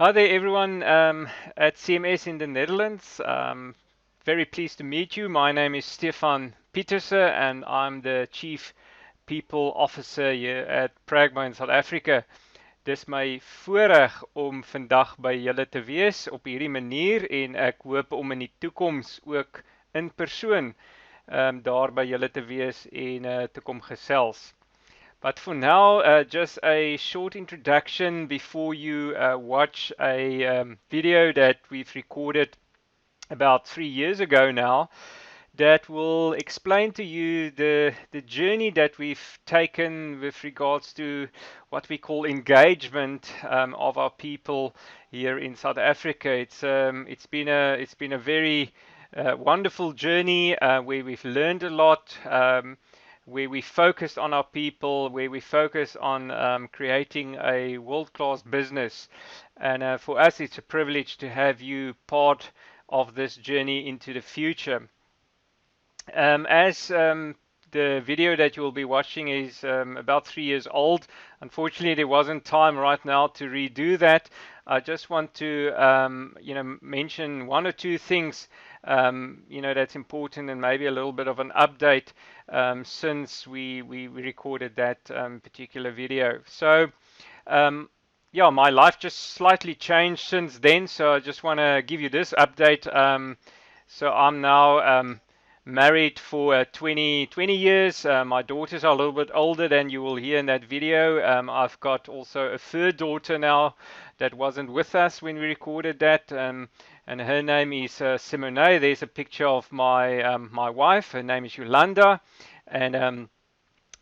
Hi there, everyone at CMS in the Netherlands. Very pleased to meet you. My name is Stefan Pieterse, and I'm the Chief People Officer here at Pragma in South Africa. Dis my voorreg om vandag by julle te wees op hierdie manier en ek hoop om in die toekoms ook in persoon daar by julle te wees en te kom gesels. But for now, just a short introduction before you watch a video that we've recorded about 3 years ago now that will explain to you the journey that we've taken with regards to what we call engagement of our people here in South Africa. It's been a very wonderful journey where we've learned a lot. Where we focused on our people, where we focus on creating a world-class business. And for us, it's a privilege to have you part of this journey into the future. As the video that you will be watching is about 3 years old, unfortunately there wasn't time right now to redo that. I just want to mention one or two things that's important, and maybe a little bit of an update since we recorded that particular video. So yeah, my life just slightly changed since then, so I just want to give you this update. So I'm now married for 20 years. My daughters are a little bit older than you will hear in that video. I've got also a third daughter now that wasn't with us when we recorded that, and her name is Simone. There's a picture of my my wife. Her name is Yolanda, and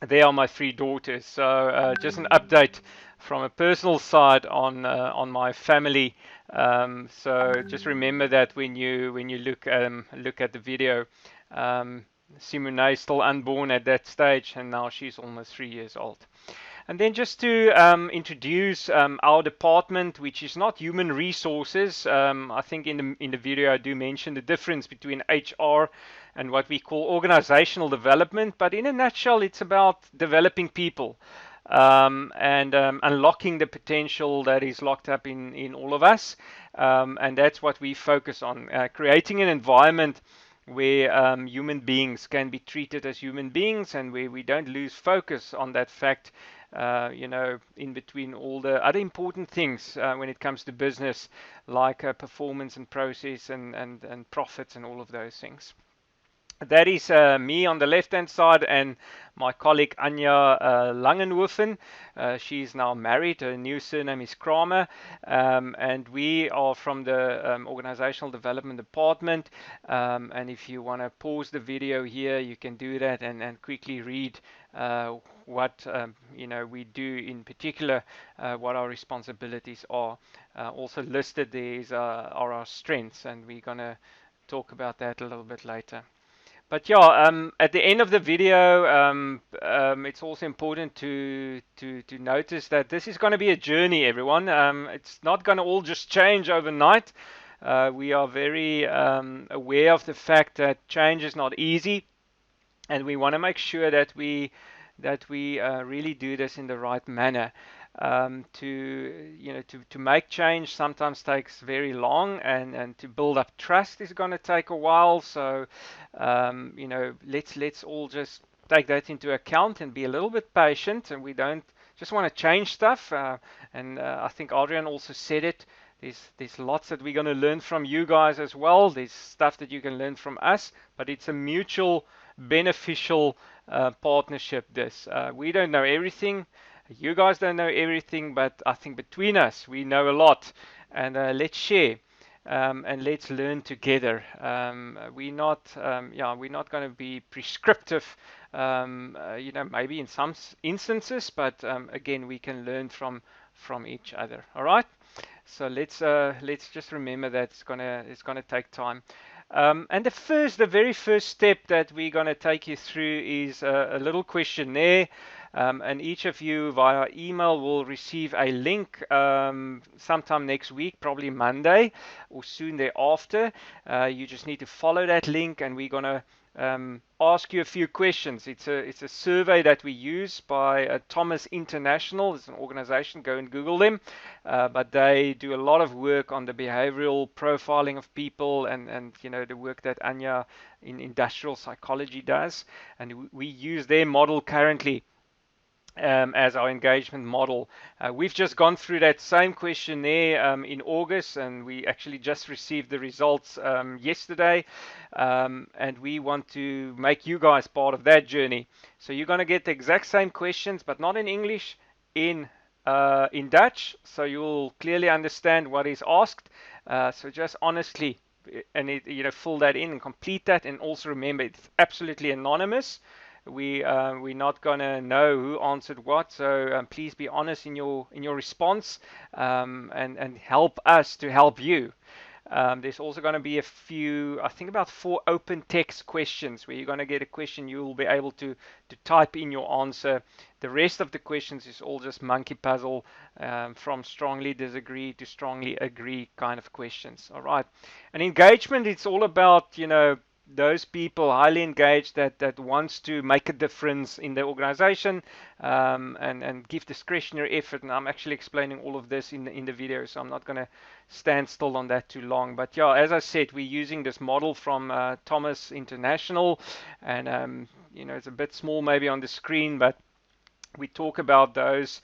they are my three daughters. So just an update from a personal side on my family. So just remember that when you look at the video. Simone is still unborn at that stage, and now she's almost 3 years old. And then just to introduce our department, which is not human resources. I think in the video I do mention the difference between HR and what we call organizational development. But in a nutshell, it's about developing people and unlocking the potential that is locked up in all of us. And that's what we focus on, creating an environment where human beings can be treated as human beings, and where we don't lose focus on that fact, in between all the other important things when it comes to business, like performance and process and profits and all of those things. That is me on the left-hand side, and my colleague Anja Langenhoven. She's now married. Her new surname is Kramer, and we are from the Organizational Development Department. And if you want to pause the video here, you can do that and quickly read what we do in particular, what our responsibilities are. Also listed there are our strengths, and we're going to talk about that a little bit later. But yeah, at the end of the video, it's also important to notice that this is going to be a journey, everyone. It's not going to all just change overnight. We are very aware of the fact that change is not easy, and we want to make sure that we really do this in the right manner. To make change sometimes takes very long, and to build up trust is going to take a while. So let's all just take that into account and be a little bit patient, and we don't just want to change stuff. And I think Adrian also said it. There's lots that we're going to learn from you guys as well. There's stuff that you can learn from us, but it's a mutual beneficial partnership. We don't know everything. You guys don't know everything, but I think between us we know a lot, and let's share and let's learn together. We're not going to be prescriptive, maybe in some instances, but again, we can learn from each other. All right. So let's just remember that it's gonna take time. And the very first step that we're gonna take you through is a little questionnaire. and each of you via email will receive a link sometime next week, probably Monday or soon thereafter. You just need to follow that link, and we're gonna ask you a few questions. It's a survey that we use by Thomas International. It's an organization. Go and Google them. But they do a lot of work on the behavioral profiling of people, and the work that Anya in industrial psychology does. And we use their model currently as our engagement model. We've just gone through that same questionnaire in August, and we actually just received the results yesterday. And we want to make you guys part of that journey. So you're going to get the exact same questions, but not in English, in Dutch, so you'll clearly understand what is asked. So just honestly, fill that in and complete that, and also remember it's absolutely anonymous. We're not gonna know who answered what, so please be honest in your response, and help us to help you. There's also going to be a few, I think about 4 open text questions where you're going to get a question, you will be able to type in your answer. The rest of the questions is all just monkey puzzle, from strongly disagree to strongly agree kind of questions. All right. And engagement, it's all about, those people highly engaged that wants to make a difference in the organization, and give discretionary effort. And I'm actually explaining all of this in the video, so I'm not going to stand still on that too long. But yeah, as I said, we're using this model from Thomas International, and it's a bit small maybe on the screen, but we talk about those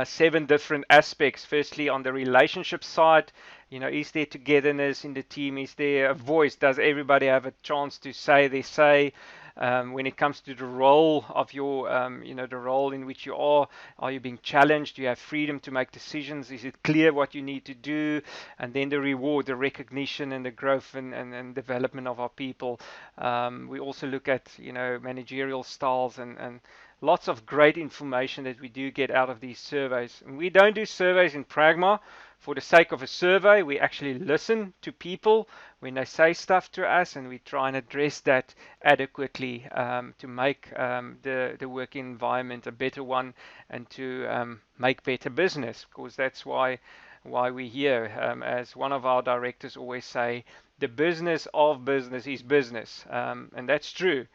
7 different aspects. Firstly, on the relationship side, is there togetherness in the team? Is there a voice? Does everybody have a chance to say their say? When it comes to the role of your, the role in which you are you being challenged? Do you have freedom to make decisions? Is it clear what you need to do? And then the reward, the recognition, and the growth and development of our people. We also look at, managerial styles and lots of great information that we do get out of these surveys. And we don't do surveys in Pragma for the sake of a survey. We actually listen to people when they say stuff to us, and we try and address that adequately, to make the working environment a better one, and to make better business, because that's why we're here. As one of our directors always say, the business of business is business, and that's true.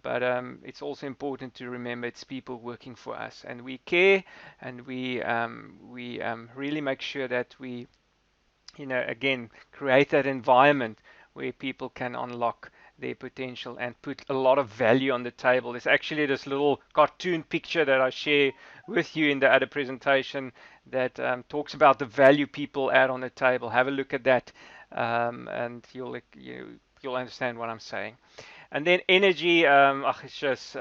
But it's also important to remember it's people working for us, and we care, and we really make sure that we, again, create that environment where people can unlock their potential and put a lot of value on the table. There's actually this little cartoon picture that I share with you in the other presentation that talks about the value people add on the table. Have a look at that, and you'll understand what I'm saying. And then energy, it's just,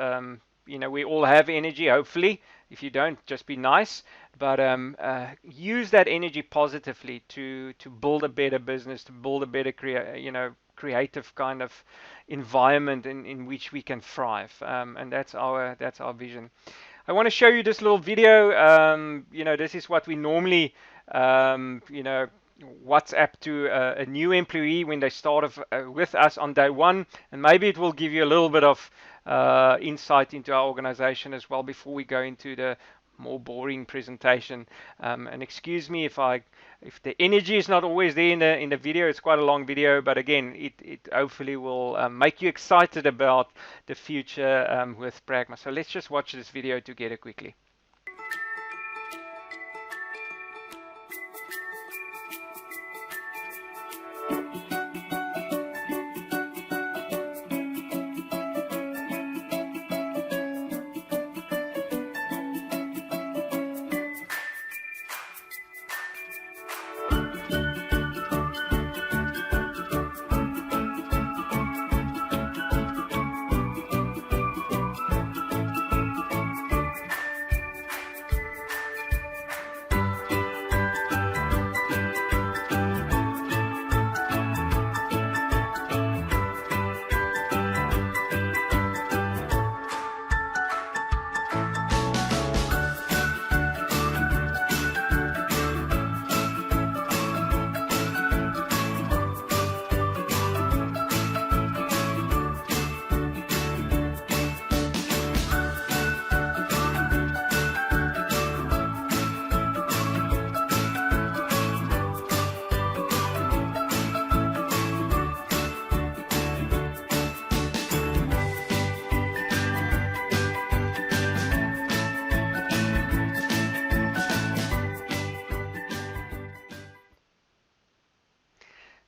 we all have energy, hopefully. If you don't, just be nice. But use that energy positively to build a better business, to build a better creative kind of environment in which we can thrive. And that's our vision. I want to show you this little video. This is what we normally, WhatsApp to a new employee when they start with us on day 1, and maybe it will give you a little bit of insight into our organization as well before we go into the more boring presentation. And excuse me if the energy is not always there in the video. It's quite a long video, but again, it hopefully will make you excited about the future with Pragma. So let's just watch this video together quickly.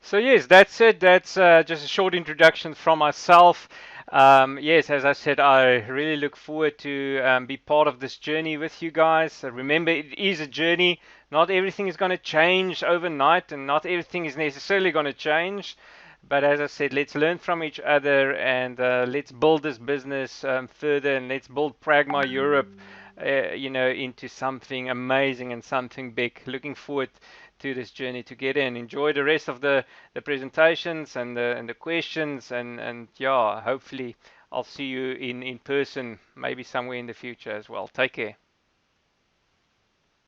So yes, that's it. That's just a short introduction from myself. Yes, as I said, I really look forward to be part of this journey with you guys. Remember, it is a journey. Not everything is going to change overnight, and not everything is necessarily going to change. But as I said, let's learn from each other, and let's build this business further, and let's build Pragma Europe, into something amazing and something big. Looking forward to this journey together, and enjoy the rest of the presentations and the questions, and yeah, hopefully I'll see you in person maybe somewhere in the future as well. Take care.